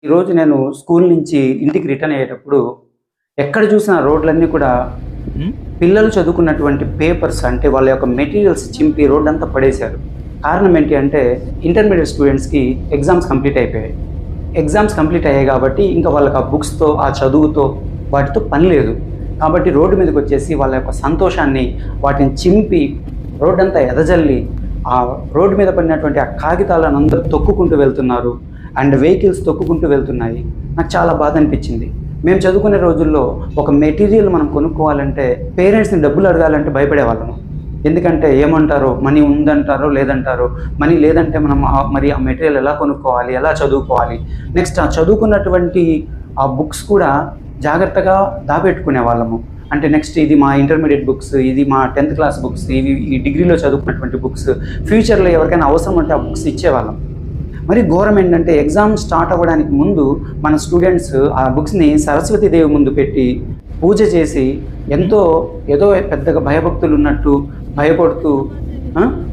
ఈరోజు నేను స్కూల్ నుంచి ఇంటికి రిటర్న్ అయ్యేటప్పుడు ఎక్కడ చూసిన రోడ్లన్నీ కూడా పిల్లలు చదువుకున్నటువంటి పేపర్స్ అంటే వాళ్ళ యొక్క మెటీరియల్స్ చింపి రోడ్ అంతా పడేశారు. కారణం ఏంటి అంటే ఇంటర్మీడియట్ స్టూడెంట్స్కి ఎగ్జామ్స్ కంప్లీట్ అయిపోయాయి. ఎగ్జామ్స్ కంప్లీట్ అయ్యాయి కాబట్టి ఇంకా వాళ్ళకి ఆ బుక్స్తో ఆ చదువుతో వాటితో పని లేదు. కాబట్టి రోడ్డు మీదకి వచ్చేసి వాళ్ళ యొక్క సంతోషాన్ని వాటిని చింపి రోడ్డంతా ఎదజల్లి ఆ రోడ్డు మీద పడినటువంటి ఆ కాగితాలను అందరూ తొక్కుకుంటూ వెళ్తున్నారు. అండ్ వెహికల్స్ తొక్కుకుంటూ వెళ్తున్నాయి. నాకు చాలా బాధ అనిపించింది. మేము చదువుకునే రోజుల్లో ఒక మెటీరియల్ మనం కొనుక్కోవాలంటే పేరెంట్స్ని డబ్బులు అడగాలంటే భయపడేవాళ్ళము. ఎందుకంటే ఏమంటారో, మనీ ఉందంటారో లేదంటారో, మనీ లేదంటే మనం మరి ఆ మెటీరియల్ ఎలా కొనుక్కోవాలి, ఎలా చదువుకోవాలి. నెక్స్ట్ ఆ చదువుకున్నటువంటి ఆ బుక్స్ కూడా జాగ్రత్తగా దాపెట్టుకునే వాళ్ళము. అంటే నెక్స్ట్ ఇది మా ఇంటర్మీడియట్ బుక్స్, ఇది మా 10th క్లాస్ బుక్స్, ఇవి ఈ డిగ్రీలో చదువుకున్నటువంటి బుక్స్, ఫ్యూచర్లో ఎవరికైనా అవసరం ఉంటే ఆ బుక్స్ ఇచ్చేవాళ్ళం. మరి ఘోరం ఏంటంటే ఎగ్జామ్ స్టార్ట్ అవ్వడానికి ముందు మన స్టూడెంట్స్ ఆ బుక్స్ని సరస్వతీదేవి ముందు పెట్టి పూజ చేసి ఏదో పెద్దగా భయభక్తులు ఉన్నట్టు భయపడుతూ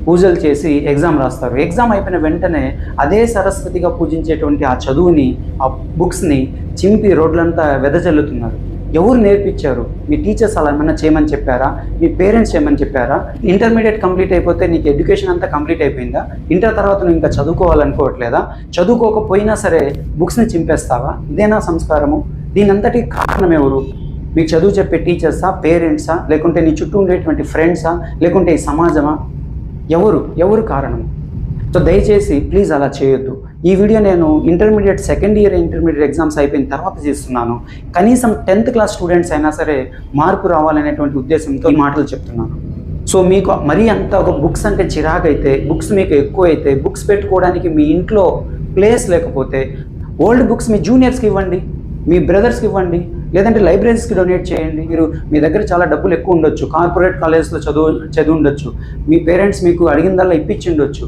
పూజలు చేసి ఎగ్జామ్ రాస్తారు. ఎగ్జామ్ అయిపోయిన వెంటనే అదే సరస్వతిగా పూజించేటువంటి ఆ చదువుని, ఆ బుక్స్ని చింపి రోడ్లంతా వెదజల్లుతున్నారు. ఎవరు నేర్పించారు? మీ టీచర్స్ అలా ఏమైనా చేయమని చెప్పారా? మీ పేరెంట్స్ చేయమని చెప్పారా? ఇంటర్మీడియట్ కంప్లీట్ అయిపోతే నీకు ఎడ్యుకేషన్ అంతా కంప్లీట్ అయిపోయిందా? ఇంటర్ తర్వాత నువ్వు ఇంకా చదువుకోవాలనుకోవట్లేదా? చదువుకోకపోయినా సరే బుక్స్ని చింపేస్తావా? ఇదేనా సంస్కారము? దీనంతటి కారణం ఎవరు? మీకు చదువు చెప్పే టీచర్సా, పేరెంట్సా, లేకుంటే నీ చుట్టూ ఉండేటువంటి ఫ్రెండ్సా, లేకుంటే ఈ సమాజమా? ఎవరు కారణం? సో దయచేసి ప్లీజ్ అలా చేయొద్దు. ఈ వీడియో నేను intermediate second year intermediate exams అయిపోయిన తర్వాత చేస్తున్నాను. కనీసం 10th క్లాస్ స్టూడెంట్స్ అయినా సరే మార్పు రావాలనేటువంటి ఉద్దేశంతో ఈ మాటలు చెప్తున్నాను. సో మీకు మరీ అంత ఒక బుక్స్ అంటే చిరాకైతే, బుక్స్ మీకు ఎక్కువ అయితే, బుక్స్ పెట్టుకోవడానికి మీ ఇంట్లో ప్లేస్ లేకపోతే ఓల్డ్ బుక్స్ మీ జూనియర్స్కి ఇవ్వండి, మీ బ్రదర్స్కి ఇవ్వండి, లేదంటే లైబ్రరీస్కి డొనేట్ చేయండి. మీ దగ్గర చాలా డబ్బులు ఎక్కువ ఉండొచ్చు, కార్పొరేట్ కాలేజ్లో చదివి ఉండొచ్చు, మీ పేరెంట్స్ మీకు అడిగిందల్లా ఇప్పించి ఉండొచ్చు.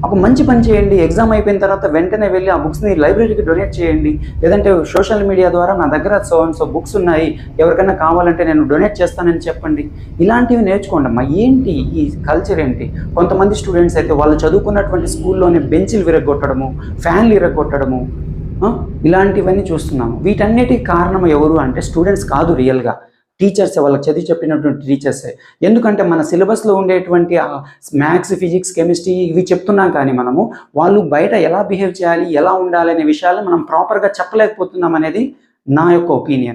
ఒక మంచి పని చేయండి. ఎగ్జామ్ అయిపోయిన తర్వాత వెంటనే వెళ్ళి ఆ బుక్స్ని లైబ్రరీకి డొనేట్ చేయండి. లేదంటే సోషల్ మీడియా ద్వారా నా దగ్గర సో బుక్స్ ఉన్నాయి, ఎవరికైనా కావాలంటే నేను డొనేట్ చేస్తానని చెప్పండి. ఇలాంటివి నేర్చుకోండి అమ్మా. ఏంటి ఈ కల్చర్ ఏంటి? కొంతమంది స్టూడెంట్స్ అయితే వాళ్ళు చదువుకున్నటువంటి స్కూల్లోనే బెంచ్లు విరగొట్టడము, ఫ్యాన్లు విరగొట్టడము, ఇలాంటివన్నీ చూస్తున్నాము. వీటన్నిటికి కారణం ఎవరు అంటే స్టూడెంట్స్ కాదు, రియల్గా టీచర్సే, వాళ్ళకి చదివి చెప్పినటువంటి టీచర్సే. ఎందుకంటే మన సిలబస్లో ఉండేటువంటి మ్యాథ్స్, ఫిజిక్స్, కెమిస్ట్రీ ఇవి చెప్తున్నాం, కానీ మనము వాళ్ళు బయట ఎలా బిహేవ్ చేయాలి, ఎలా ఉండాలి అనే విషయాలు మనం ప్రాపర్గా చెప్పలేకపోతున్నాం అనేది నా యొక్క ఒపీనియన్.